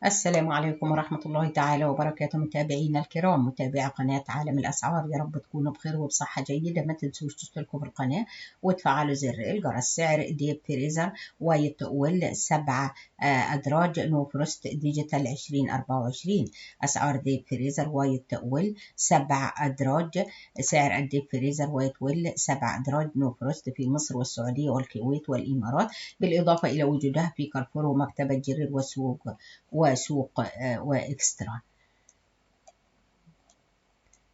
السلام عليكم ورحمة الله تعالى وبركاته. متابعينا الكرام، متابعي قناة عالم الأسعار، يا رب تكونوا بخير وبصحة جيدة. ما تنسوش تشتركوا في القناة وتفعلوا زر الجرس. سعر ديب فريزر وايت ويل 7 أدراج نو فروست ديجيتال 2024. أسعار ديب فريزر وايت ويل 7 أدراج. سعر الديب فريزر وايت ويل 7 أدراج نو فروست في مصر والسعودية والكويت والإمارات، بالإضافة إلى وجودها في كارفور ومكتبة جرير وسوق وإكسترا.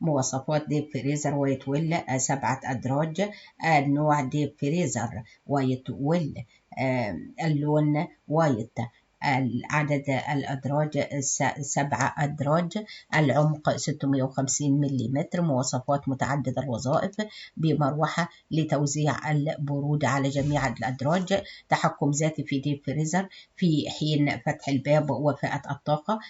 مواصفات ديب فريزر وايت ويل 7 أدراج. النوع ديب فريزر وايت ويل، اللون وايت. عدد الأدراج 7 أدراج. العمق 650 ملم. مواصفات متعددة الوظائف، بمروحة لتوزيع البرودة على جميع الأدراج. تحكم ذاتي في ديب فريزر في حين فتح الباب وفئة الطاقة.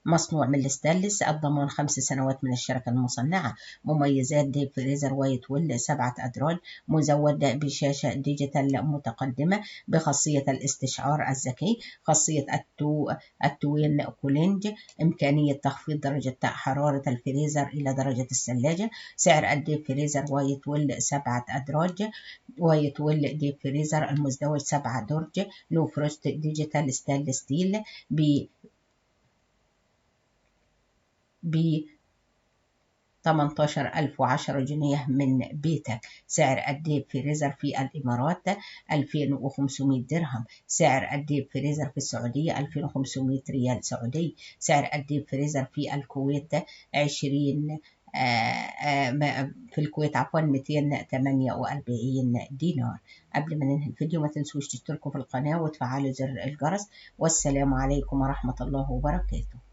مصنوع من الستانلس. الضمان 5 سنوات من الشركة المصنعة. مميزات ديب فريزر وايت ويل 7 أدراج: مزود بشاشة ديجيتال متقدمة بخاصية الاستشعار الذكي، خاصية التوين كولينج، إمكانية تخفيض درجة حرارة الفريزر إلى درجة الثلاجة. سعر الديب فريزر وايت ويل 7 أدراج. وايت ويل ديب فريزر المزدوج 7 درج نو فروست ديجيتال ستانلس ستيل ب 18,010 جنيه من بيتك. سعر الديب فريزر في الإمارات 2500 درهم. سعر الديب فريزر في السعودية 2500 ريال سعودي. سعر الديب فريزر في الكويت 20 في الكويت 248 دينار. قبل ما ننهي الفيديو ما تنسوش تشتركوا في القناة وتفعلوا زر الجرس. والسلام عليكم ورحمة الله وبركاته.